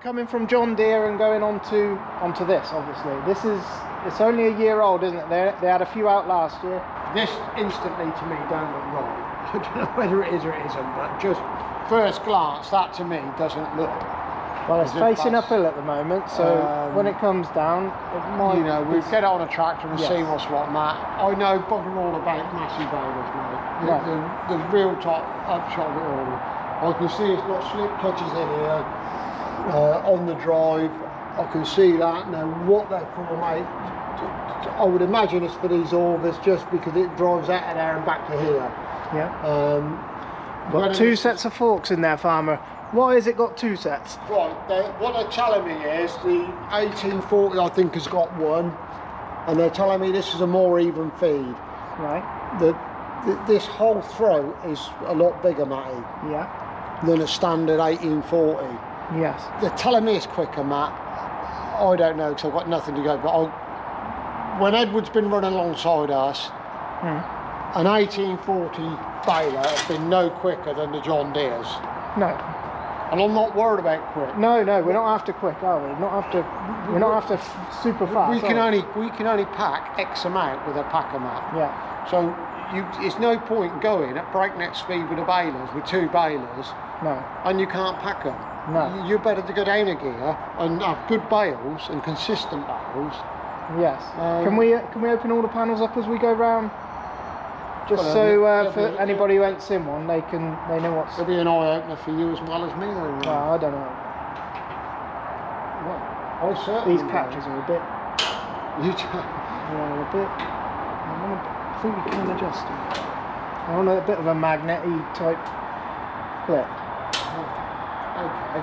coming from John Deere and going onto this, obviously. It's only a year old, isn't it? They had a few out last year. This instantly to me don't look right. I don't know whether it is or it isn't, but just first glance, that to me doesn't look. Well, it's facing uphill at the moment, so when it comes down, it might... You know, we get it on a tractor and Yes. see what's what, Matt. I know bugger all about Massey Balers, mate. Right. The real top upshot of it all. I can see it's got slip clutches in here on the drive. I can see that. Now, what they're for, mate, I would imagine it's for these augers just because it drives out of there and back to here. Yeah. But two sets of forks in there, farmer. Why has it got two sets? Right, what they're telling me is the 1840 I think has got one, and they're telling me this is a more even feed. Right. This whole throat is a lot bigger, Matty, Yeah. than a standard 1840. Yes. They're telling me it's quicker, Matt. I don't know because I've got nothing to go, but when Edward's been running alongside us, an 1840 Baler has been no quicker than the John Deere's. No. And I'm not worried about quick. No, we're not after quick, are we? We're not after super fast. We can only pack X amount with a packer, Matt. Yeah. So it's no point going at breakneck speed with the balers, with two balers, No. and you can't pack them. No. You're better to go down a gear and have good bales and consistent bales. Yes. Can we open all the panels up as we go round? Just Well, so for anybody who ain't seen one, they know what's. It'll be an eye opener for you as well as me. Well, I don't know. Well, I certainly. These catches are a bit. You Yeah, a bit. I think we can adjust them. I want a bit of a magnet-y type clip. Okay.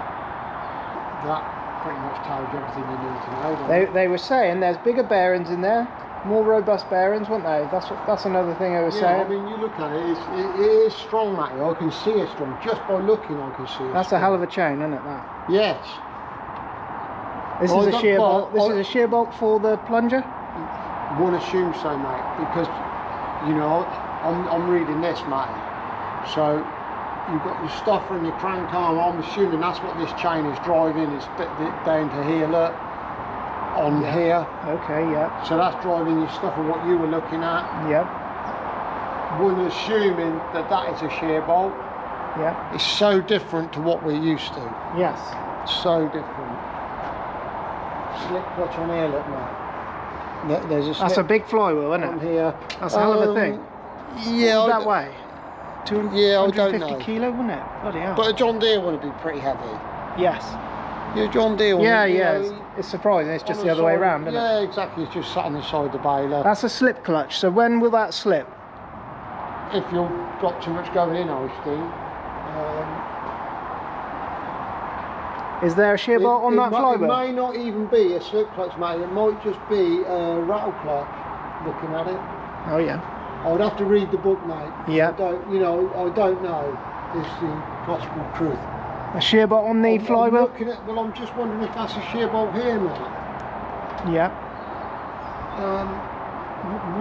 That pretty much tells you everything you need to know. Doesn't it? They were saying there's bigger bearings in there, more robust bearings, weren't they? That's another thing they were saying. I mean, you look at it, it is strong, Matty. I can see it's strong. Just by looking, I can see it. That's a hell of a chain, isn't it? That. Yes. This is a shear bolt. This is a shear bolt for the plunger. One assumes so, mate, because you know I'm reading this, Matty. So you've got your stuffer and your crank arm. I'm assuming that's what this chain is driving. It's down to here, look, on here. Okay, yeah. So that's driving your stuffer, what you were looking at. Yep. One assuming that is a shear bolt. Yeah. It's so different to what we're used to. Yes. So different. Slip clutch on here, look, mate. There's a slip. That's a big flywheel, isn't on it? here. That's a hell of a thing. Yeah. That way. 250 kilo, wouldn't it? Bloody hell. But a John Deere would be pretty heavy. Yes. Your John Deere one. Yeah. It's surprising. It's just the other way around, isn't it? Yeah, exactly. It's just sat on the side of the baler. That's a slip clutch. So when will that slip? If you've got too much going in, I think. Is there a shear bolt on that flywheel? It may not even be a slip clutch, mate. It might just be a rattle clutch. Looking at it. Oh yeah. I would have to read the book, mate. Yeah. I don't know. Is the gospel truth. A shear bolt on the flywheel? I'm just wondering if that's a shear bolt here, mate. Yeah.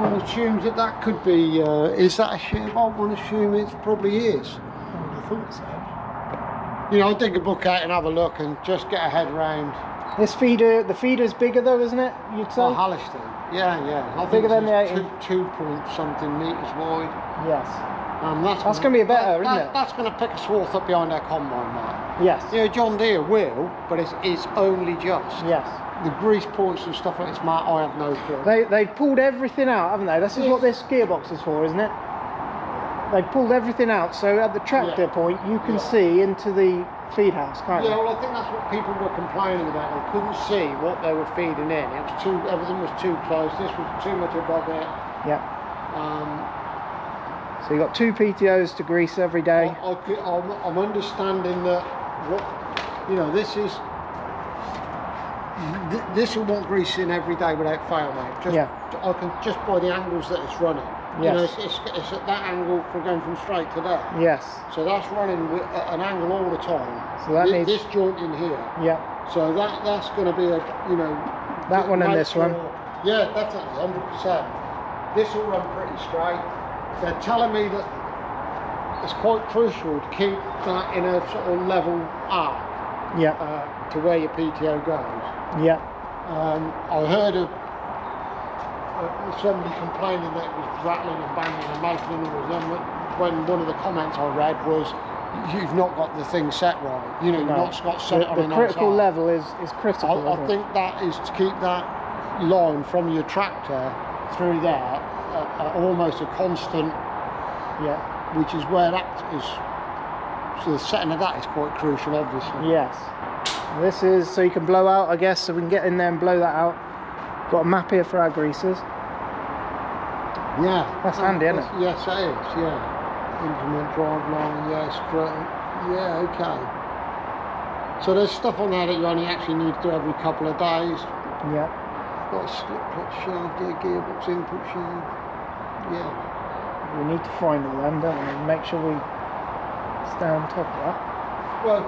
One assumes that could be. Is that a shear bolt? One assumes it probably is. I would have thought so. You know, I'll dig a book out and have a look and just get a head round. This feeder, the feeder's bigger though, isn't it? You'd say? Oh, Halliston. Yeah. I Bigger think than the 18. 2 point something meters wide. Yes. That's going to be better, isn't it? That's going to pick a swath up behind our combine, mate. Yes. Yeah, John Deere will, but it's only just. Yes. The grease points and stuff like this, mate, I have no clue. They've pulled everything out, haven't they? This is what this gearbox is for, isn't it? They've pulled everything out, so at the tractor point you can see into the feed house, can't you? Yeah, well, I think that's what people were complaining about. They couldn't see what they were feeding in. It was everything was too close. This was too much above it. Yeah. So you got 2 PTOs to grease every day. I'm understanding that this will want greasing every day without fail, mate. I can just by the angles that it's running. Yes. You know, it's at that angle for going from straight to there. Yes. So that's running at an angle all the time. So that needs this joint in here. Yeah. So that's going to be that one and this one. Yeah, definitely, 100%. This will run pretty straight. They're telling me that it's quite crucial to keep that in a sort of level arc. Yeah. To where your PTO goes. Yeah. I heard of somebody complaining that it was rattling and banging and making a noise. Then when one of the comments I read was, "You've not got the thing set right. You know, you've not got set it on the a nice critical arc." level is critical. I think that is to keep that line from your tractor through there at almost a constant. Yeah. Which is where that is. So the setting of that is quite crucial, obviously. Yes. This is so you can blow out, I guess, so we can get in there and blow that out. Got a map here for our greasers. Yeah. That's handy, isn't it? Yes, it is, yeah. Implement drive line, yes, yeah, okay. So there's stuff on there that you only actually need to do every couple of days. Yeah. Got a slip clutch shaft there, gearbox input shaft. Yeah. We need to find all them, don't we? And make sure we stay on top of that. Well,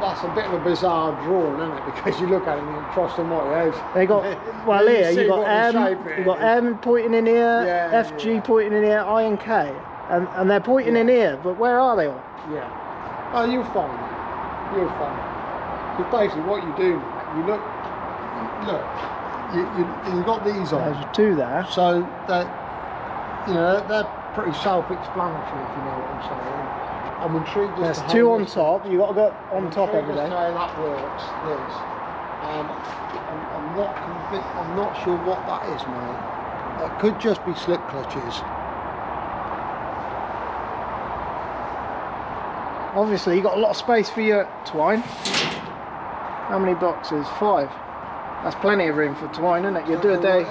that's a bit of a bizarre drawing, isn't it? Because you look at it and you trust them what it is. They got, well here, you got M pointing in here, Yeah, FG yeah. pointing in here, I and K. And they're pointing in here, but where are they all? Yeah. Oh, you'll find it. You'll find it. Because basically what you do, you look, you've got these on. There's two there. So that, you know, they're pretty self-explanatory, if you know what I'm saying. I'm intrigued as There's to two how on this- top. You got to go on top intrigued every as day. to how that works. This. I'm not convinced. I'm not sure what that is, mate. It could just be slip clutches. Obviously, you got a lot of space for your twine. How many boxes? 5. That's plenty of room for twine, isn't it? You'll do a day.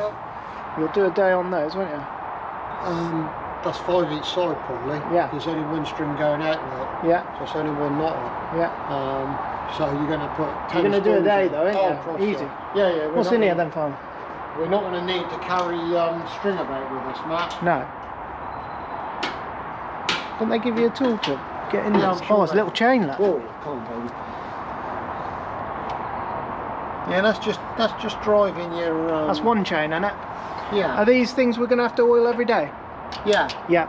You'll do a day on those, won't you? That's 5 each side, probably. Yeah. There's only one string going out with it. Yeah. So it's only one knot on. Yeah. So you're going to put 10 You're going to do a screws day in. though, ain't Oh, you? of course, Easy. Yeah, yeah. What's in here then, Farm? We're not going to need to carry string about with us, Matt. No. Don't they give you a tool to get in Yeah, there? I'm sure Oh, it's a little chain, look. Whoa, come on, baby. Yeah, that's just driving your. That's one chain, isn't it? Yeah. Are these things we're going to have to oil every day? Yeah. Yeah.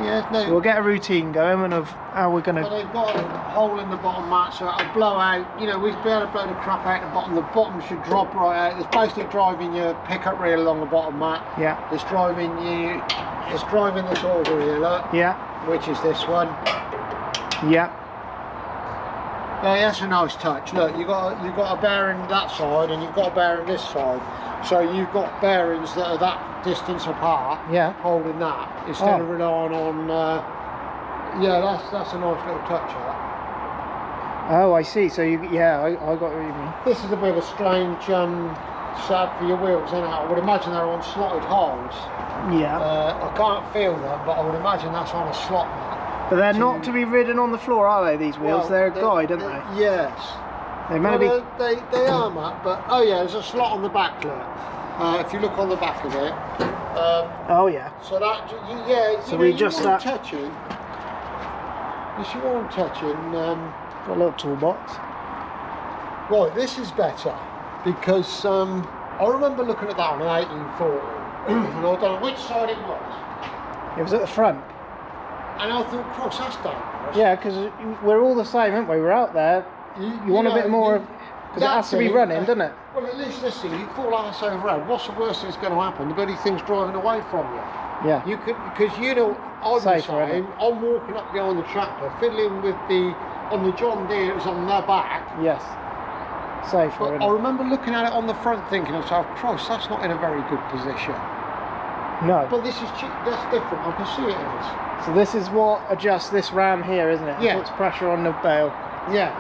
Yeah. No. So we'll get a routine going and of how we're going But to. they've got a hole in the bottom, Matt, so it'll blow out. You know, we'd be able to blow the crap out the bottom. The bottom should drop right out. It's basically driving your pickup reel along the bottom, Matt. Yeah. It's driving you. It's driving this auger here, look. Yeah. Which is this one. Yeah. Yeah, that's a nice touch. Look, you've got a bearing that side and you've got a bearing this side. So you've got bearings that are that distance apart. Yeah. Holding that instead of relying on. Yeah, that's a nice little touch. That. Oh, I see. So you, yeah, I got what you mean. This is a bit of a strange setup for your wheels, isn't it? I would imagine they're on slotted holes. Yeah. I can't feel them, but I would imagine that's on a slot. But they're not to be ridden on the floor, are they? These wheels? Well, they're a guide, aren't they? Yes. They may be. They are, Matt, but oh yeah, there's a slot on the back, look. If you look on the back of it. Oh yeah. So that, yeah. So we just that. Touching. Yes, you want touching. Got a little toolbox. Right, this is better because I remember looking at that on an 1840, and I don't know which side it was. It was at the front. And I thought, cross, that's dangerous. Yeah, because we're all the same, aren't we? We're out there. You want a bit more, because it has to be running, doesn't it? Well, at least this thing, you fall ass over road. What's the worst that's going to happen? The bloody thing's driving away from you. Yeah. You could, because you know, I'm the Safer, same. I'm walking up behind the tractor, fiddling with on the John Deere, it's on their back. Yes. Safer. But isn't I it? remember looking at it on the front, thinking to myself, Christ, that's not in a very good position. No. But this is that's different. I can see it is. So this is what adjusts this ram here, isn't it? Yeah. Puts pressure on the bale. Yeah.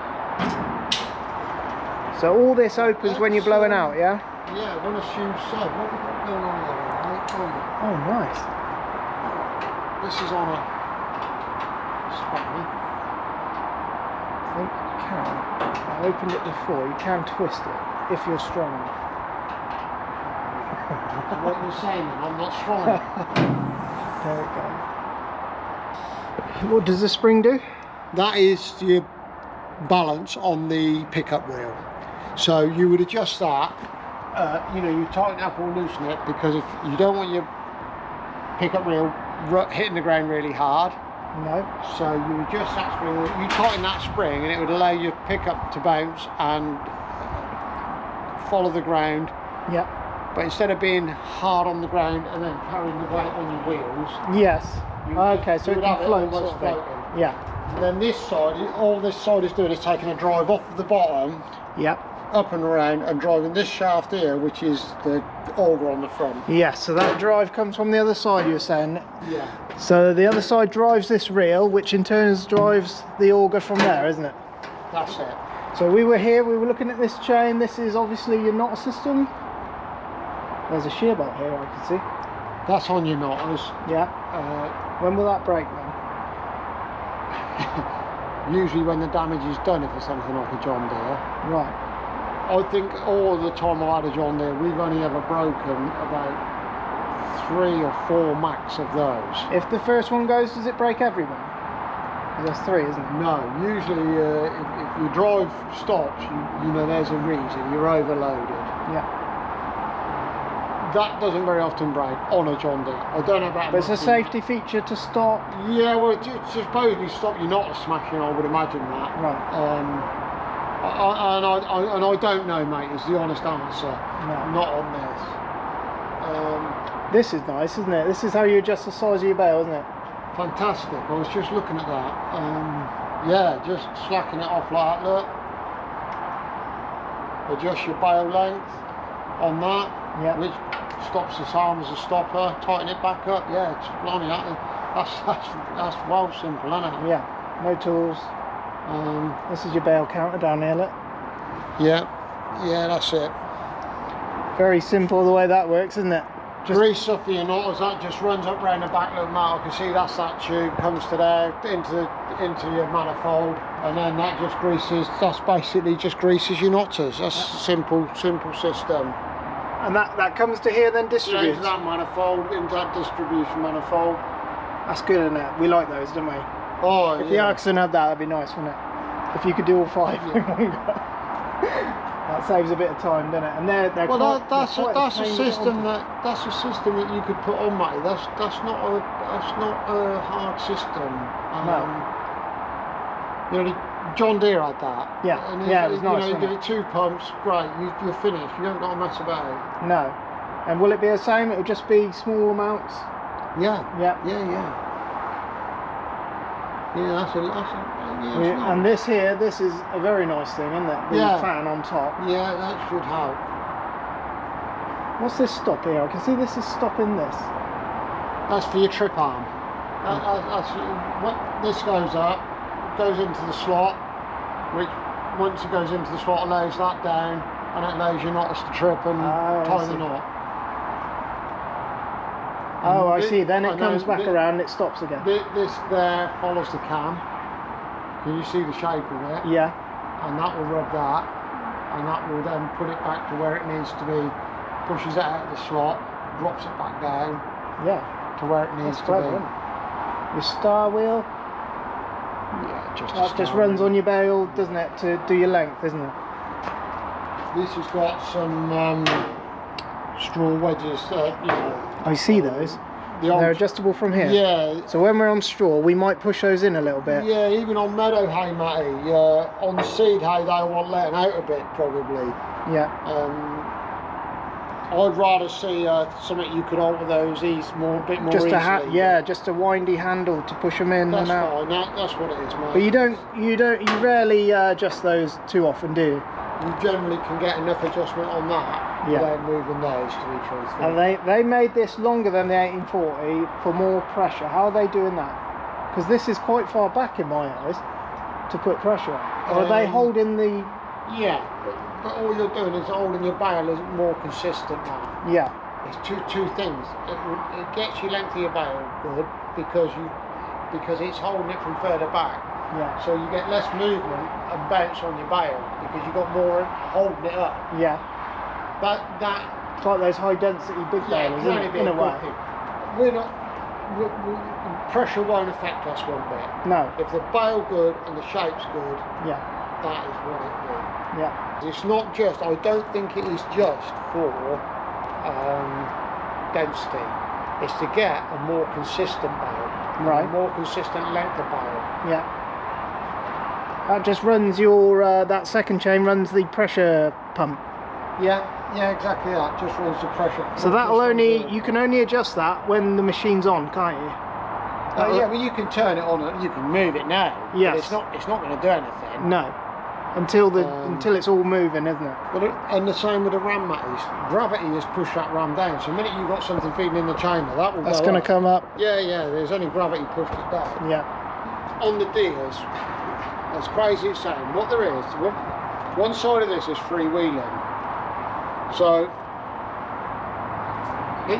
So all this opens when you're blowing out, yeah? Yeah, I want to assume so. What have we got going on there? Oh, nice. This is on a spanner. I think you can. I opened it before. You can twist it if you're strong enough. What you're saying, then, I'm not strong enough. There it goes. What does the spring do? That is your balance on the pickup reel. So you would adjust that. You know, you tighten up or loosen it because if you don't want your pickup reel hitting the ground really hard, No. So you just actually, you tighten that spring and it would allow your pickup to bounce and follow the ground. Yeah. But instead of being hard on the ground and then carrying the weight on your wheels. Yes. You Okay, just, so you it would have can float almost sort of thing. floating. Yeah. And then this side, all this side is doing is taking a drive off of the bottom, Yep. up and around, and driving this shaft here, which is the auger on the front. Yes, so that drive comes from the other side, you were saying. Yeah. So the other side drives this reel, which in turn drives the auger from there, isn't it? That's it. So we were here, we were looking at this chain. This is obviously your knot system. There's a shear bolt here, I can see. That's on your knotters. Yeah. When will that break then? Usually when the damage is done, if it's something like a John Deere. Right. I think all the time I've had a John Deere, we've only ever broken about 3 or 4 max of those. If the first one goes, does it break everyone? 'Cause there's 3, isn't it? No, usually if your drive stops, you know there's a reason, you're overloaded. Yeah. That doesn't very often break on a John Deere. I don't know about. But it's a safety feature to stop. Yeah, well, it's supposedly stop you not smashing. I would imagine that. Right. And I don't know, mate. Is the honest answer. No. Not on this. This is nice, isn't it? This is how you adjust the size of your bale, isn't it? Fantastic. I was just looking at that. Yeah, just slacking it off like that. Look. Adjust your bale length on that. Yeah. Which stops this arm as a stopper. Tighten it back up. Yeah, it's blimey. That's well simple, isn't it? Yeah. No tools. This is your bale counter down here, look. Yeah. Yeah, that's it. Very simple the way that works, isn't it? Just grease off your knotters, that just runs up round the back little mat. I can see that's that tube, comes to there, into your manifold, and then that just greases, that's basically just greases your knotters. That's a simple system. And that comes to here then distributes? Into that manifold, into that distribution manifold. That's good, isn't it? We like those, don't we? Oh, if the Arxon had that, that'd be nice, wouldn't it? If you could do all 5 in one go. That saves a bit of time, doesn't it? And they're well, quite, that's a system that you could put on, mate. That's not a hard system. No. You know, John Deere had that. Yeah, and yeah, it was nice. You give it 2 pumps, great. You're finished. You haven't got to mess about. No. And will it be the same? It will just be small amounts. Yeah. Yeah. Yeah. That's and this here, this is a very nice thing, isn't it? The fan on top. Yeah, that should help. What's this stop here? I can see this is stopping this. That's for your trip arm. This goes up, goes into the slot, which once it goes into the slot allows that down, and it allows your knots to trip and tie the knot. Oh, I see. Then it comes back around and it stops again. This there follows the cam. Can you see the shape of it? Yeah. And that will rub that, and that will then put it back to where it needs to be. Pushes it out of the slot, drops it back down. Yeah. To where it needs to be. Your star wheel. Yeah, that just runs on your bale, doesn't it, to do your length, isn't it? This has got some straw wedges. I see those. They're adjustable from here. Yeah. So when we're on straw, we might push those in a little bit. Yeah, even on meadow hay, Matty. On seed hay, they want letting out a bit, probably. Yeah. I'd rather see something you could alter those a bit more easily. Just a windy handle to push them in that's and out. Fine. That's what it is, mate. But you rarely adjust those too often, do you? You generally can get enough adjustment on that without moving those, to be truthful. And they made this longer than the 1840 for more pressure. How are they doing that? Because this is quite far back in my eyes to put pressure on. Or are they holding the... Yeah, but all you're doing is holding your bale is more consistent now. Yeah. It's two things. It gets your length of your bale good because it's holding it from further back. Yeah. So you get less movement and bounce on your bale because you've got more holding it up. Yeah. It's like those high density big bales, isn't it? In a way. Pressure won't affect us one bit. No. If the bale good and the shape's good, that is what it will. Yeah. It's not just, I don't think it is just for density. It's to get a more consistent bale. Right. A more consistent length of bale. Yeah. That just runs your, that second chain runs the pressure pump. Yeah, exactly that. Just runs the pressure. So that'll only, you can only adjust that when the machine's on, can't you? Yeah, but you can turn it on and you can move it now. Yes. But it's not going to do anything. No. Until it's all moving, isn't it? But and the same with the ram matties. Gravity has pushed that ram down. So the minute you've got something feeding in the chamber, that will That's go going to up. come up. Yeah, there's only gravity pushed it down. Yeah. On the deers, as crazy as saying, what there is, one side of this is freewheeling. So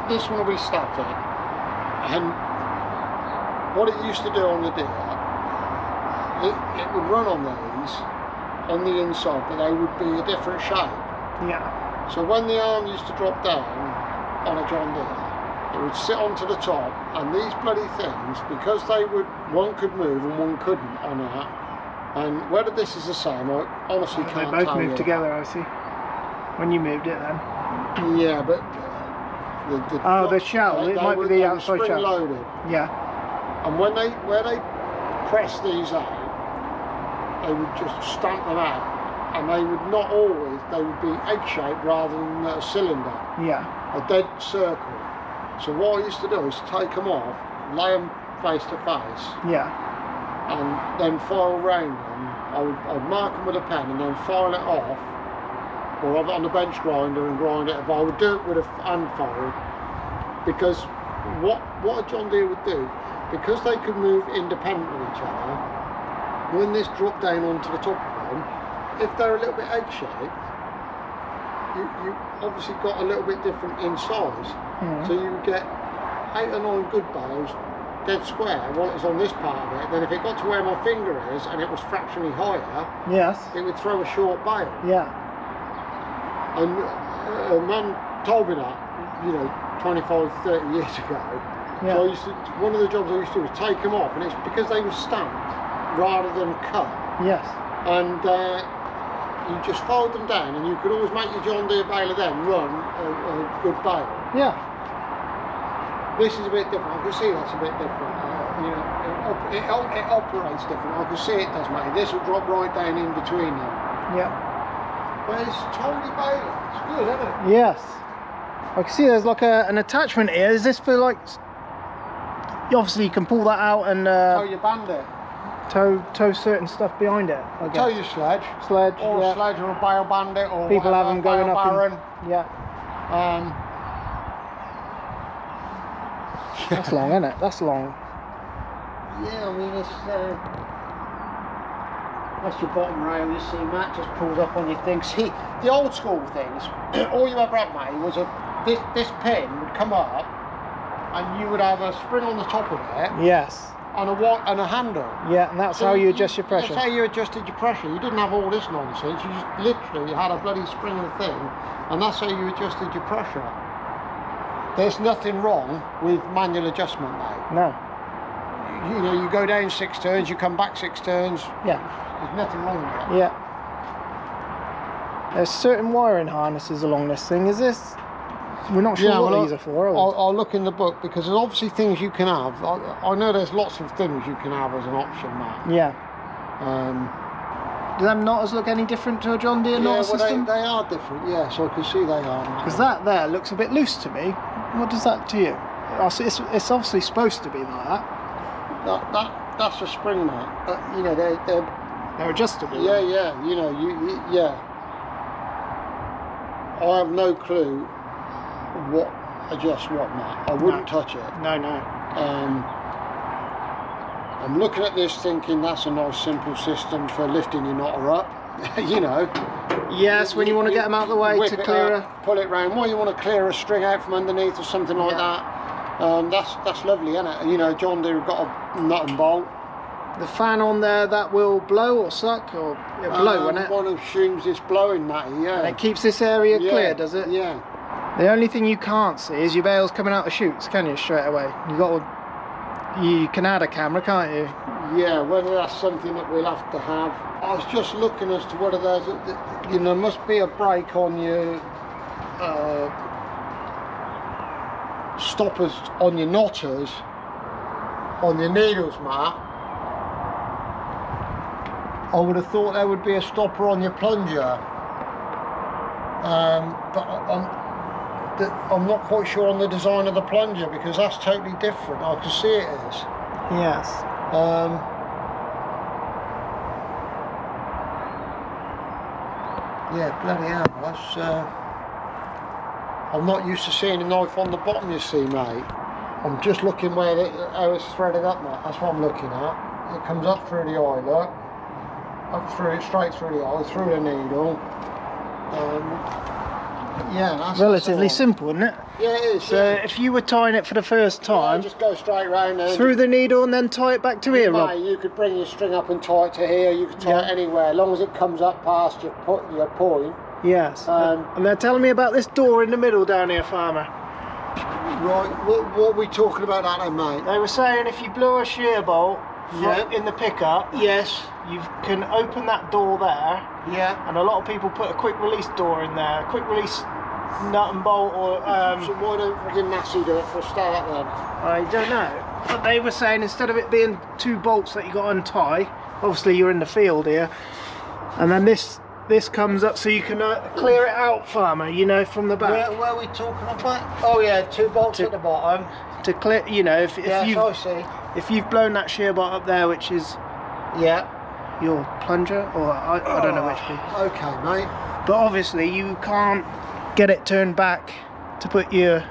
this one will be static, and what it used to do on the deer, it would run on these on the inside, but they would be a different shape. Yeah. So when the arm used to drop down on a John Deere, it would sit onto the top, and these bloody things, because they would, one could move and one couldn't on that, and whether this is the same, I honestly can't tell you. They both moved together, I see. When you moved it then. Yeah, but the shell, it might be the outside shell. Spring loaded. Yeah. And where they press these out, they would just stamp them out, and they would not always, they would be egg-shaped rather than a cylinder. Yeah. A dead circle. So what I used to do is take them off, lay them face to face, Yeah. and then file round them. I'd mark them with a pen and then file it off, or have it on the bench grinder and grind it. If I would do it with a hand file, because what a John Deere would do, because they could move independently of each other, when this dropped down onto the top of them, if they're a little bit egg-shaped, you obviously got a little bit different in size. So you would get 8 or 9 good bales dead square while it was on this part of it. Then if it got to where my finger is and it was fractionally higher, yes, it would throw a short bale. Yeah. And a man told me that, 25, 30 years ago. Yeah. So I used to, one of the jobs I used to do was take them off, and it's because they were stamped rather than cut. Yes. And you just fold them down, and you could always make your John Deere baler then run a good bale. Yeah. This is a bit different. I can see that's a bit different. It operates different. I can see it does, mate. This will drop right down in between them. Yeah. But it's totally baler. It's good, isn't it? Yes. I can see there's like an attachment here. Is this for like? Obviously, you can pull that out and Tow your bandit. tow certain stuff behind it. I guess. Tow your sledge. Sledge. Or yeah. a sledge or a bale bandit or People have whatever, them going bale up. barren. Yeah. That's long, isn't it? That's long. Yeah, I mean it's. That's your bottom rail, you see, Matt just pulls up on your thing. See, the old school things, all you ever had, mate, was this pin would come up and you would have a spring on the top of it. Yes. And a handle. Yeah, and that's how you adjust your pressure. That's how you adjusted your pressure. You didn't have all this nonsense. You just literally had a bloody spring and thing, and that's how you adjusted your pressure. There's nothing wrong with manual adjustment, mate. No. You go down 6 turns, you come back 6 turns. Yeah. There's nothing wrong with that. Yeah. There's certain wiring harnesses along this thing. Is this? We're not sure what these are for, are we? I'll look in the book, because there's obviously things you can have. I know there's lots of things you can have as an option, Matt. Yeah. Do them knotters look any different to a John Deere knotter system? They are different, yes, I can see they are. Because that there looks a bit loose to me. What does that to you? It's obviously supposed to be like that. That's a spring, mate. They're adjustable. Yeah, yeah. Yeah. I have no clue what adjusts what, Matt. I wouldn't touch it. No. I'm looking at this thinking that's a nice simple system for lifting your knotter up. Yes, when you want to get them out of the way to clear pull it round. Well, you want to clear a string out from underneath or something like that. That's lovely, isn't it? John Deere have got a nut and bolt. The fan on there, that will blow or suck, or it'll blow, won't it? One assumes it's blowing, Matty, yeah. And it keeps this area clear, does it? Yeah. The only thing you can't see is your bales coming out of chutes, can you, straight away? You can add a camera, can't you? Yeah, whether that's something that we'll have to have. I was just looking as to whether there's, there must be a brake on your stoppers on your knotters on your needles, Matt, I would have thought there would be a stopper on your plunger. But I'm not quite sure on the design of the plunger, because that's totally different. I can see it is. Yes. Yeah, bloody hell, that's... I'm not used to seeing a knife on the bottom, you see, mate. I'm just looking where how it's threaded up, mate. That's what I'm looking at. It comes up through the eye, look. Up through it, straight through the eye, through the needle. Yeah, that's Relatively simple, isn't it? Yeah, it is. So Yeah. if you were tying it for the first time, Just go straight round there. through the needle and then tie it back to here, Rob. You could bring your string up and tie it to here. You could tie it anywhere, as long as it comes up past your point. Yes. And they're telling me about this door in the middle down here, farmer. Right, what are we talking about that then, mate? They were saying if you blow a shear bolt in the pickup, Yes. you can open that door there, Yeah. and a lot of people put a quick release door in there, a quick release nut and bolt, or So why don't freaking Massey do it for a start then? I don't know. But they were saying instead of it being 2 bolts that you got to untie, obviously you're in the field here, and then this comes up so you can clear it out, farmer, you know, from the back. Where are we talking about? Oh yeah, 2 bolts at the bottom. To clear, you know, if I see. if you've blown that shear bolt up there, which is your plunger, or I don't know which piece. Okay, mate. But obviously you can't get it turned back to put your,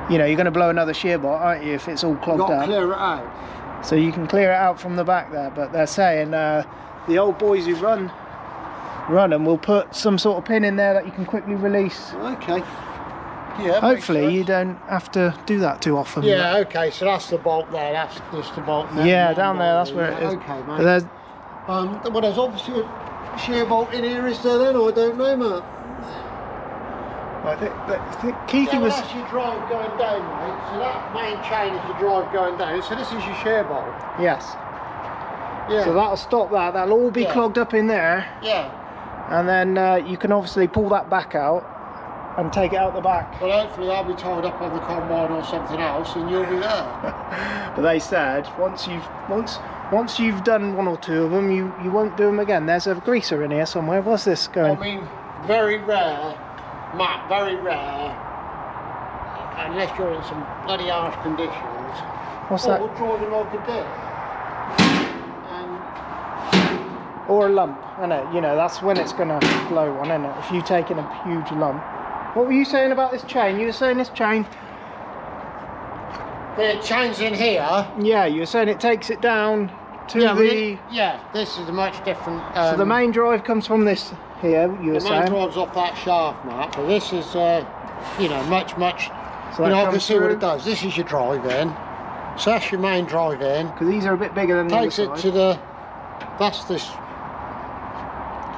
you know, you're going to blow another shear bolt, aren't you, if it's all clogged Got to up. clear it out. So you can clear it out from the back there, but they're saying the old boys who run them will put some sort of pin in there that you can quickly release. Okay. Yeah. Hopefully you don't have to do that too often. Yeah. Okay. So that's the bolt there. That's just the bolt there. Yeah, down there. That's where it is. Okay, But mate. there's, Well, there's obviously a shear bolt in here, is there then, or I don't know, mate. I think Keithy Yeah, well, was. that's your drive going down, mate. So that main chain is your drive going down. So this is your shear bolt. Yes. Yeah. So that'll stop that. That'll all be Yeah. clogged up in there, Yeah. and then you can obviously pull that back out and take it out the back. Well, hopefully I'll be tied up on the combine or something else, and you'll be there. But they said once you've done 1 or 2 of them, you won't do them again. There's a greaser in here somewhere. What's this going? I mean, very rare, Matt, very rare, unless you're in some bloody harsh conditions. What's that? Or driving like a dick. Or a lump, isn't it? You know, that's when it's going to blow one, isn't it? If you've taken a huge lump. What were you saying about this chain? You were saying this chain... The chain's in here. Yeah, you were saying it takes it down to This is a much different... so the main drive comes from this here, you were the main saying. drive's off that shaft, Matt, but this is, you know, much... So you know, I can comes see what through. it does. This is your drive in. So that's your main drive in. Because these are a bit bigger than the Takes other it side. to the... That's this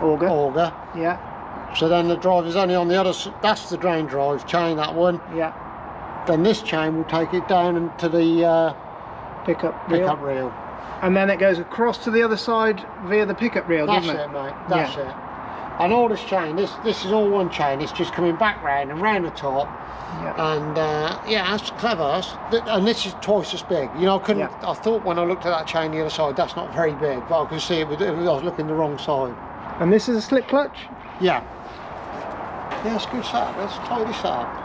auger. auger. Yeah, So then the drive is only on the other side. That's the drain drive chain, that one. yeah. Then this chain will take it down into the Pickup pickup reel. And then it goes across to the other side via the pickup reel, That's doesn't it? it, mate. That's it. And all this chain, this is all one chain. It's just coming back round and round the top. Yeah. And yeah, that's clever. And this is twice as big. You know, I couldn't. Yeah. I thought when I looked at that chain the other side, that's not very big, but I could see it. I was looking the wrong side. And this is a slip clutch? Yeah. Yeah, it's good setup. It's tidy setup.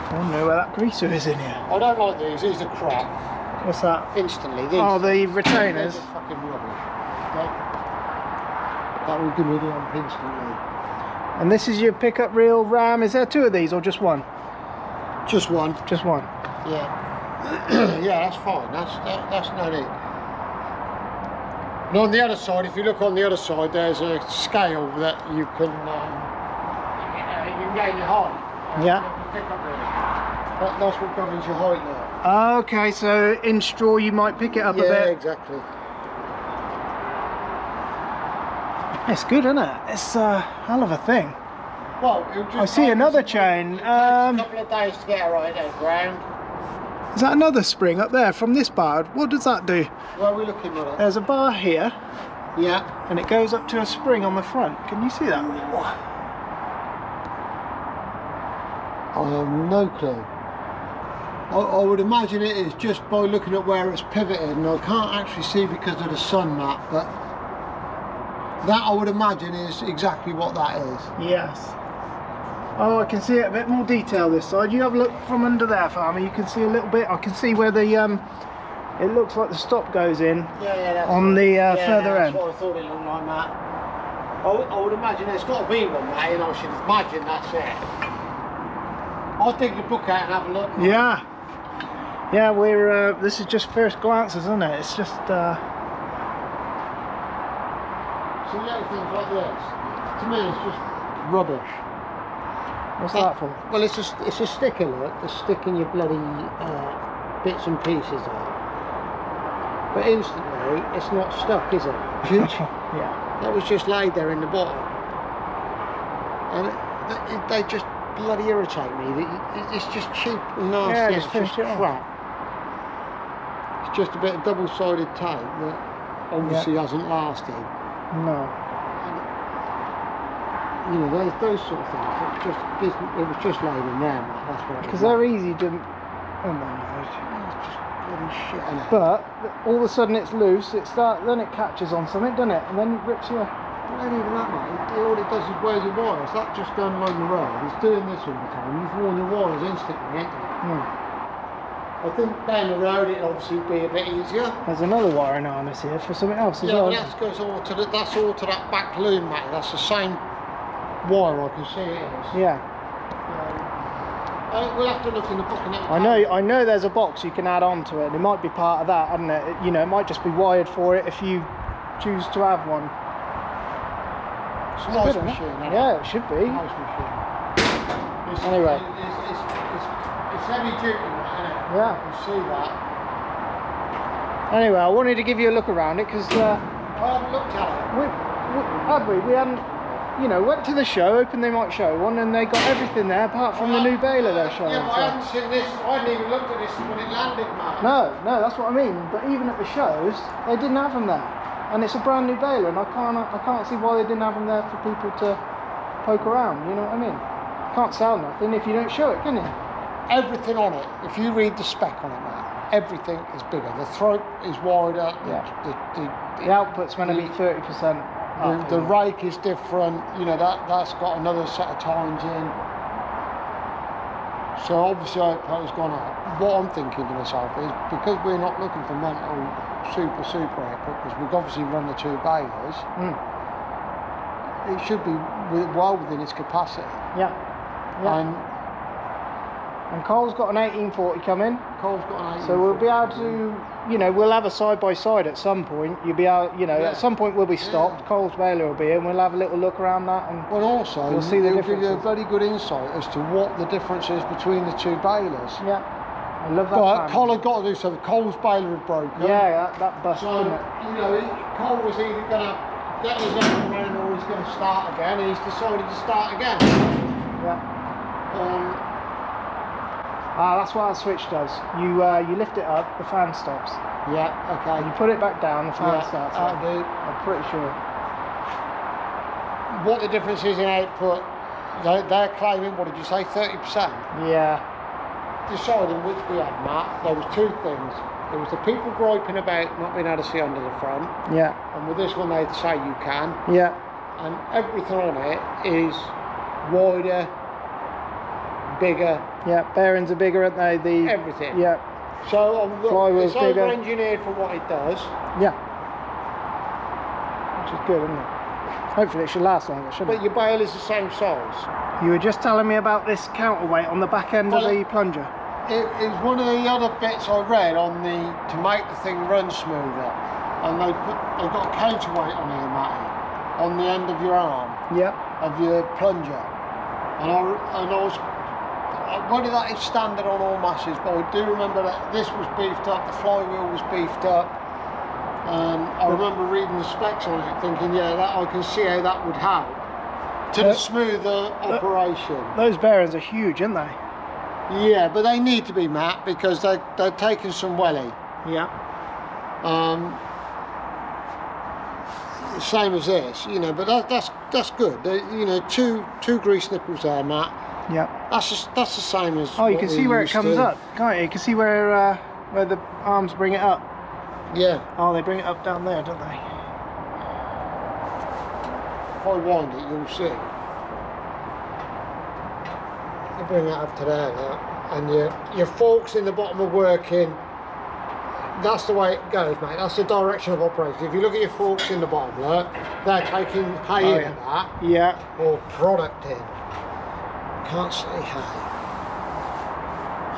I don't know where that greaser is in here. I don't like these. These are crap. What's that? Instantly. These, Oh, the they're retainers. just fucking rubbish. That will give me the amp instantly. And this is your pickup reel ram. Is there 2 of these or just one? Just one. Just one. Yeah. Yeah, that's fine. That's no need. And on the other side, if you look on the other side, there's a scale that you can gain your height. Yeah. That's what governs your height now. Okay, so in straw you might pick it up a bit. Yeah, exactly. It's good, isn't it? It's a hell of a thing. Well, it'll just I see another chain. It takes a couple of days to get it right there, ground. Is that another spring up there from this bar? What does that do? Where are we looking at it? There's a bar here, Yeah. and it goes up to a spring on the front. Can you see that? I have no clue. I would imagine it is just by looking at where it's pivoted, and I can't actually see because of the sun, Matt, but that I would imagine is exactly what that is. Yes. Oh, I can see it a bit more detail this side. You have a look from under there, farmer. You can see a little bit. I can see where the it looks like the stop goes in. Yeah, that's on the further end. That's what I thought it looked like, Matt. I would imagine there's got to be one, Matt, and I should imagine that's it. I'll dig the book out and have a look. Yeah. Yeah, we're this is just first glances, isn't it? It's just See little things like this. To me, it's just rubbish. what's that for? Well, it's a sticker, look. It's sticking your bloody bits and pieces on. But instantly, it's not stuck, is it? Yeah. That was just laid there in the bottom, and they just bloody irritate me. It's just cheap and nasty. Yeah, It's just just crap. It's just a bit of double-sided tape that obviously hasn't lasted. No. You know, those sort of things. It was just laid in there, Matt. That's what. Because they're easy to. Oh no. It's just bloody shit, isn't it? But all of a sudden it's loose. Then it catches on something, doesn't it? And then it rips you. It ain't even that, mate. All it does is wears your wires. That just going along the road. It's doing this all the time. You've worn your wires instantly, ain't you? I think down the road it'll obviously be a bit easier. There's another wiring harness here for something else as Yeah, well. but that goes all to that's all to that back loom, mate. That's the same wire. I can see it is. Yeah. We'll have to look in the book. I know. There's a box you can add on to it. It might be part of that, isn't it? You know, it might just be wired for it if you choose to have one. It's a nice machine, isn't it? Yeah, it should be. Nice machine. Anyway. It's heavy duty, isn't it? Yeah. I can see that. Anyway, I wanted to give you a look around it because I haven't looked at it. we hadn't, you know, went to the show, hoping they might show one, and they got everything there apart from the new Baler they're showing. Yeah, but I haven't seen this. I hadn't even looked at this when it landed, man. No, that's what I mean. But even at the shows, they didn't have them there, and it's a brand new Baler, and I can't see why they didn't have them there for people to poke around. You know what I mean? Can't sell nothing if you don't show it, can you? Everything on it, if you read the spec on it, man, everything is bigger. The throat is wider. Yeah. The output's going to be 30%. The rake is different. You know, that's got another set of tines in. So obviously output has gone up. What I'm thinking to myself is, because we're not looking for mental super output, because we've obviously run the two Balers, it should be well within its capacity. Yeah. And Cole's got an 1840 coming. Cole's got an 1840. So we'll be able to, you know, we'll have a side by side at some point. You'll be able, you know, at some point we'll be stopped. Yeah. Cole's Baler will be in. We'll have a little look around that, and well, also we'll see the it'll give you a differences. very good insight as to what the difference is between the two Balers. Yeah, I love that. But Cole had got to do something. Cole's Baler had broken. Yeah, that bust. So Didn't it? you know, Cole was either going to get his up and running or he's going to start again. And he's decided to start again. Yeah. That's what our switch does. You lift it up, the fan stops. Yeah, okay. You put it back down, the fan starts. That'll do. I'm pretty sure. What the difference is in output, they're claiming, what did you say, 30%? Yeah. Deciding which we had, Matt, there was two things. There was the people griping about not being able to see under the front. Yeah. And with this one they'd say you can. Yeah. And everything on it is wider, bigger. Yeah, bearings are bigger, aren't they? Everything. Yeah. So Flywheel's it's bigger. over-engineered for what it does. Yeah. Which is good, isn't it? Hopefully it should last longer, shouldn't But your bale is the same size. You were just telling me about this counterweight on the back end of the plunger. It is one of the other bits I read on to make the thing run smoother. And they've got a counterweight on here, Matty, on the end of your arm. Yeah. Of your plunger. And I was, whether that is standard on all Masseys, but I do remember that this was beefed up, the flywheel was beefed up. I remember reading the specs on it, thinking, yeah, that I can see how that would help to the smoother operation. Those bearings are huge, aren't they? Yeah, but they need to be, Matt, because they're taking some welly. Yeah. Same as this, you know, but that's good. You know, two grease nipples there, Matt. Yeah. That's the same as. Oh, you can see where it comes up, can't you? You can see where the arms bring it up. Yeah. Oh, they bring it up down there, don't they? If I wind it, you'll see. You bring it up to there now, and your forks in the bottom are working. That's the way it goes, mate. That's the direction of operation. If you look at your forks in the bottom, look, they're taking hay in at that. Yeah. Or product in. Can't say hay.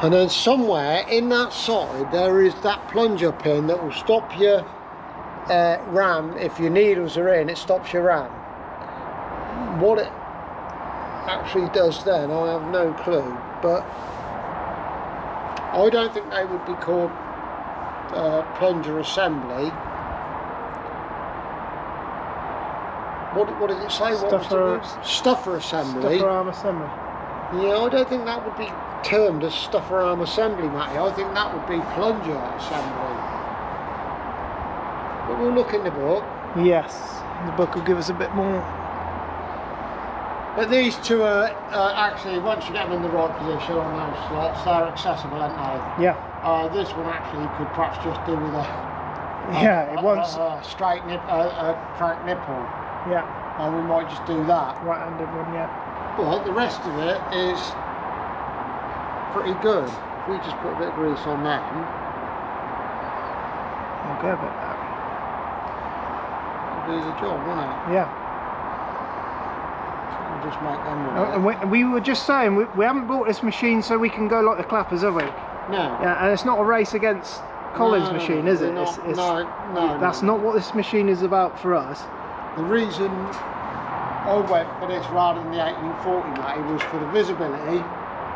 And then somewhere in that side there is that plunger pin that will stop your ram. If your needles are in, it stops your ram. What it actually does then, I have no clue, but I don't think they would be called plunger assembly. What did it say? Stuffer assembly. Stuffer arm assembly. Yeah, I don't think that would be termed as stuffer arm assembly, Matty. I think that would be plunger assembly. But we'll look in the book. Yes, the book will give us a bit more. But these two are actually, once you get them in the right position on those slots, they're accessible, aren't they? Yeah. This one actually could perhaps just do with a straight crank nipple. Yeah. And we might just do that. Right-handed one, yeah. But the rest of it is pretty good. If we just put a bit of grease on them. I'll go a bit back. It'll do the job, won't it? Yeah. We'll just make them And we were just saying, we haven't bought this machine so we can go like the clappers, have we? No. Yeah, and it's not a race against Colin's machine, is it? No. That's not what this machine is about for us. The reason I went for this rather than the 1840, Matty, was for the visibility,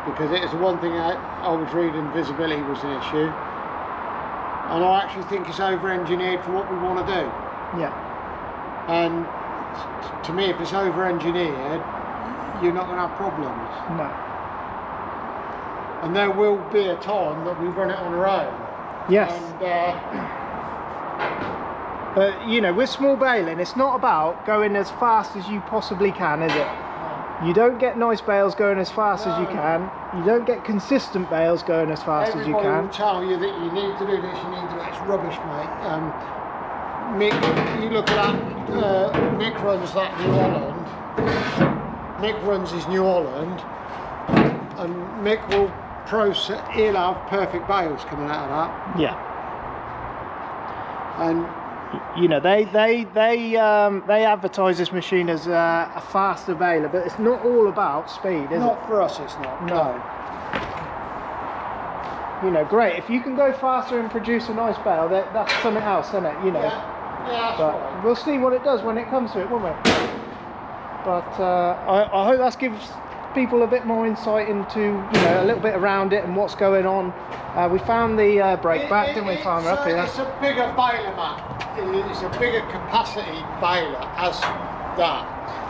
because it is the one thing I was reading, visibility was an issue. And I actually think it's over-engineered for what we want to do. Yeah. And to me, if it's over-engineered, you're not going to have problems. No. And there will be a time that we run it on our own. Yes. And, but you know, with small baling, it's not about going as fast as you possibly can, is it? You don't get nice bales going as fast as you can. You don't get consistent bales going as fast as you can. Everybody will tell you that you need to do this, you need to do that. It's rubbish, mate. Mick, you look at that, Mick runs that New Holland. Mick runs his New Holland, and Mick will he'll have perfect bales coming out of that. Yeah. And you know, they advertise this machine as a faster baler, but it's not all about speed, is it? not for us, it's not. No. You know, great, if you can go faster and produce a nice bale, that's something else, isn't it? You know. Yeah, that's but right. we'll see what it does when it comes to it, won't we? But I hope that gives people a bit more insight into, you know, a little bit around it and what's going on. We found the brake back, didn't we, Farmer, up here? It's a bigger baler, Matt. It's a bigger capacity baler as that.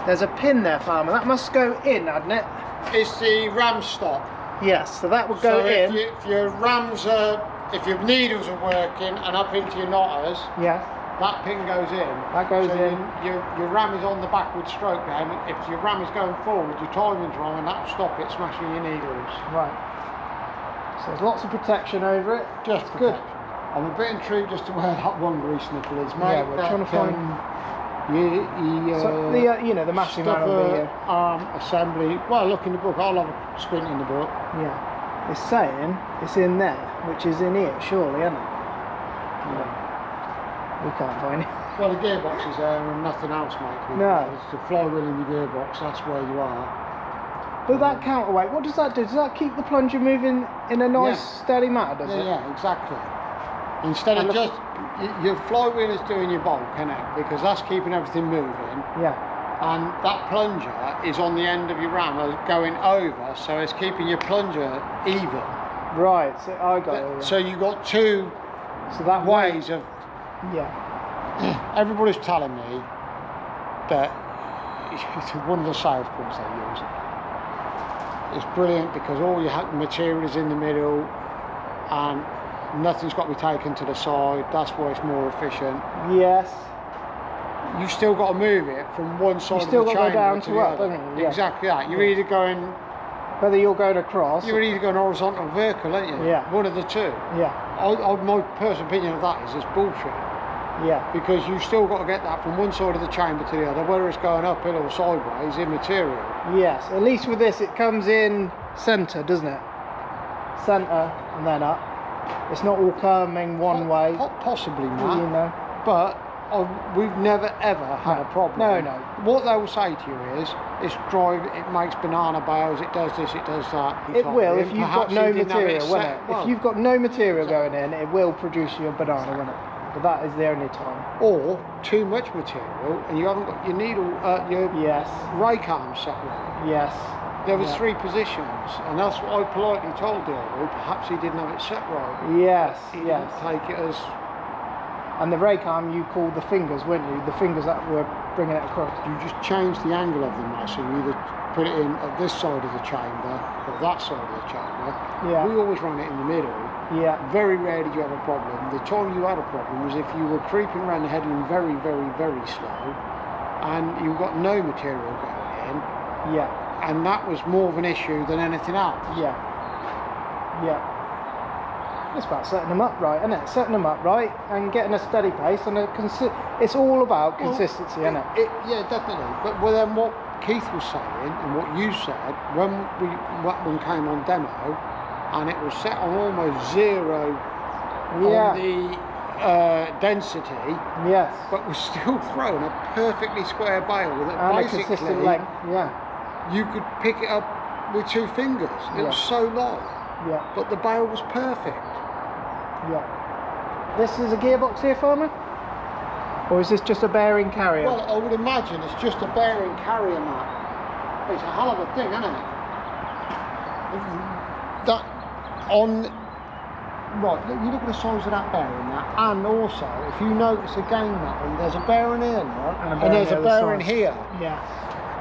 There's a pin there, Farmer. That must go in, hadn't it? It's the ram stop. Yes, so that will go in. If your rams are, if your needles are working and up into your knotters, Yeah. that pin goes in. That goes in. Your ram is on the backward stroke then. If your ram is going forward, your timing's wrong, and that will stop it smashing your needles. Right. So there's lots of protection over it. Just good. I'm a bit intrigued as to where that one grease nipple is, mate. Yeah, we're trying to find. So the you know, the Massey man will be here. Arm assembly. Well, look in the book. I'll have a squint in the book. Yeah. It's saying it's in there, which is in here, surely, isn't it? Yeah. We can't find it. Well, the gearbox is there and nothing else, mate. No. It's the flywheel in the gearbox. That's where you are. But that counterweight, what does that do? Does that keep the plunger moving in a nice, steady manner, does it? Yeah, exactly. Instead of just, your flywheel is doing your bulk, isn't it? Because that's keeping everything moving. Yeah. And that plunger is on the end of your ram going over, so it's keeping your plunger even. Right, so I got it. So you've got two ways of... Yeah. Everybody's telling me that one of the sales points they use. It's brilliant because all your material is in the middle and nothing's got to be taken to the side. That's why it's more efficient. Yes. You've still got to move it from one side of the still chamber got to go down to to the up, other. haven't you? Yeah. Exactly that. You're either going Whether you're going across. You're either going horizontal or vertical, aren't you? Yeah. One of the two. Yeah. My personal opinion of that is it's bullshit. Yeah. Because you've still got to get that from one side of the chamber to the other, whether it's going uphill or sideways, immaterial. Yes. At least with this, it comes in centre, doesn't it? Centre and then up. It's not all coming one way. Possibly, Matt. You know. But we've never ever had a problem. No. What they will say to you is, it's drive, it makes banana bales, it does this, it does that. It will if you've got no material, won't it? Well, if you've got no material going in, it will produce you a banana, won't it? But that is the only time. Or too much material and you haven't got your needle, your Yes. rake arm set right. Yes. There was 3 positions, and that's what I politely told the other. Perhaps he didn't have it set right. Yes. He Yes. didn't take it as. And the rake arm you called the fingers, weren't you? The fingers that were bringing it across. You just change the angle of the Massey. You either put it in at this side of the chamber or that side of the chamber. Yeah. We always ran it in the middle. Yeah. Very rare did you have a problem. The time you had a problem was if you were creeping around the headland very, very, very slow and you got no material going in. Yeah. And that was more of an issue than anything else. Yeah. Yeah. It's about setting them up right, isn't it? Setting them up right and getting a steady pace and it's all about consistency, isn't it? Yeah, definitely. But then what Keith was saying and what you said when one came on demo and it was set on almost 0 on the density. Yes. But was still throwing a perfectly square bale that And a basically consistent length. Yeah. you could pick it up with 2 fingers. It was so low. Yeah. But the bale was perfect. Yeah. This is a gearbox here, farmer? Or is this just a bearing carrier? Well, I would imagine it's just a bearing carrier, Matt. It's a hell of a thing, isn't it? That on. Right, you look at the size of that bearing, that, and also if you notice again, that there's a bearing here, right? And there's a bearing here. Yeah.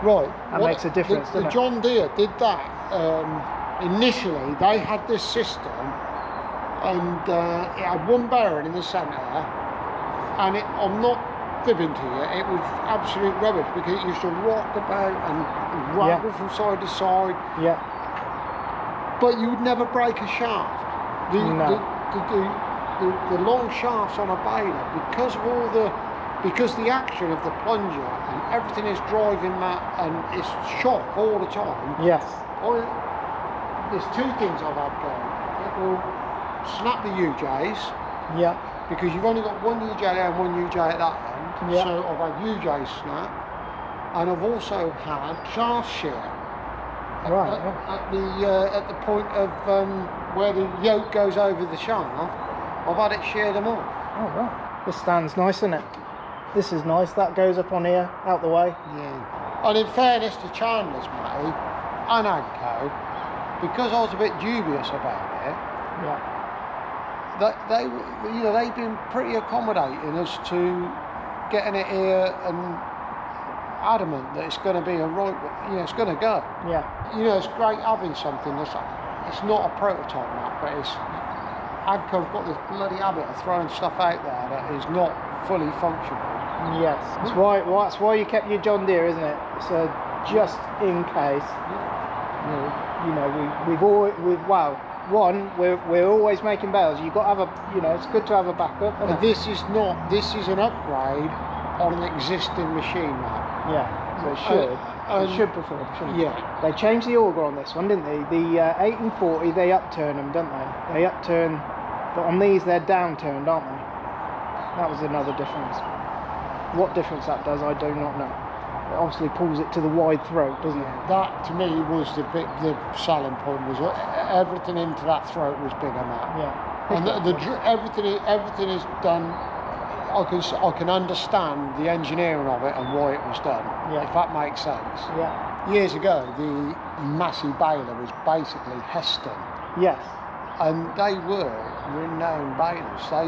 Right. That makes a difference, the doesn't it? John Deere did that. Initially, they had this system, and it had one bearing in the centre, and I'm not fibbing to you, it was absolute rubbish because it used to rock about and rattle from side to side. Yeah. But you would never break a shaft. The long shafts on a baler, because the action of the plunger and everything is driving that and it's shock all the time. Yes. There's 2 things I've had going. It will snap the UJs. Yeah. Because you've only got one UJ there and one UJ at that end. Yeah. So I've had UJ snap, and I've also had shaft shear. Right. At the point of where the yoke goes over the shaft, I've had it sheared them off. Oh right. This stands nice, isn't it? This is nice. That goes up on here, out the way. Yeah. And in fairness to Chandler's, Matty, and Agco, because I was a bit dubious about it, Yeah. they've been pretty accommodating as to getting it here and adamant that it's going to be it's going to go. Yeah. It's great having something that's, it's not a prototype map, but it's, Agco's got this bloody habit of throwing stuff out there that is not fully functional. Yes. That's why you kept your John Deere, isn't it? So just in case. We're always making bales. You've got to have it's good to have a backup. But this is an upgrade on an existing machine map. Yeah, so it should perform, shouldn't it? Yeah. They changed the auger on this one, didn't they? The 8 and 40, they upturn them, don't they? They upturn, but on these they're downturned, aren't they? That was another difference. What difference that does, I do not know. It obviously pulls it to the wide throat, doesn't it? That to me was the selling point, was everything into that throat was bigger now. Yeah. And everything is done. I can understand the engineering of it and why it was done. Yeah. If that makes sense. Yeah. Years ago, the Massey Baler was basically Heston, Yes. and they were renowned balers. They,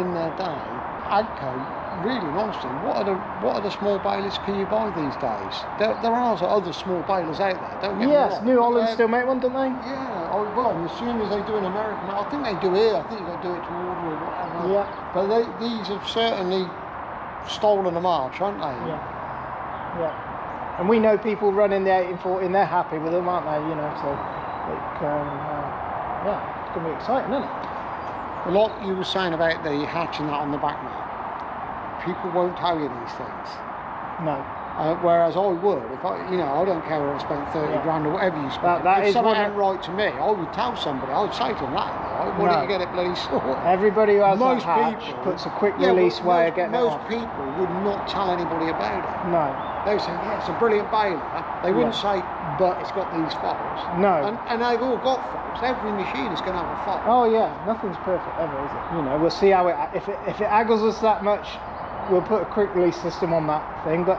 in their day, Agco. Really and honestly, what other small balers can you buy these days? There are other small balers out there, don't get me wrong. Yes, New Holland still make one, don't they? Yeah, well, as soon as they do in America, I think they do here, I think you've got to do it to order or whatever. Yeah. But these have certainly stolen a march, haven't they? Yeah. And we know people running the 1840 and they're happy with them, aren't they? You know, so it can, yeah, it's going to be exciting, isn't it? A lot you were saying about the hatch and that on the back now, people won't tell you these things. No. Whereas I would, if I, you know, I don't care whether I spent 30 grand or whatever you spend. That if is something ain't right to me, I would tell somebody. I would say to them, that ain't right. Why don't you get it bloody sorted? Everybody who has most that hatch people puts a quick release way of getting it most off. people would not tell anybody about it. No. They would say, yeah, it's a brilliant Baler. They wouldn't say, but it's got these faults. No. And they've all got faults. Every machine is going to have a fault. Oh yeah, nothing's perfect ever, is it? You know, we'll see how if it aggles us that much, we'll put a quick release system on that thing, but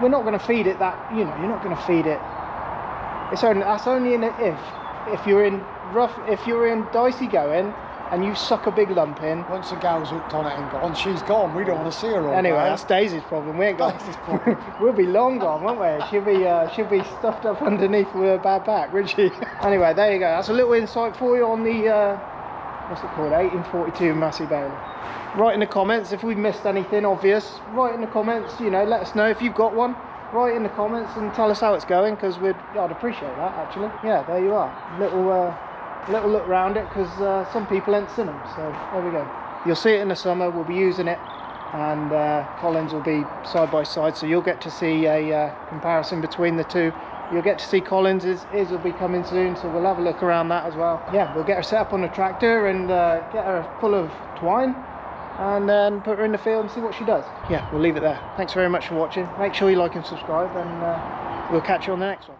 we're not going to feed it that, you know, you're not going to feed it. That's only in if you're in dicey going and you suck a big lump in. Once the gal's hooked on it and gone, she's gone. We don't want to see her all Anyway, day. that's Daisy's problem. We ain't got. Daisy's problem. We'll be long gone, won't we? She'll be stuffed up underneath with her bad back, won't she? Anyway, there you go. That's a little insight for you on the what's it called, 1842 Massey Baler. Write in the comments if we've missed anything obvious. Write in the comments, you know, let us know if you've got one. Write in the comments and tell us how it's going, because I'd appreciate that actually. Yeah, there you are. Little look round it, because some people ain't seen them. So there we go. You'll see it in the summer. We'll be using it, and Collins will be side by side, so you'll get to see a comparison between the two. You'll get to see Collins, his will be coming soon, so we'll have a look around that as well. Yeah, we'll get her set up on the tractor and get her full of twine, and then put her in the field and see what she does. Yeah, we'll leave it there. Thanks very much for watching. Make sure you like and subscribe, and we'll catch you on the next one.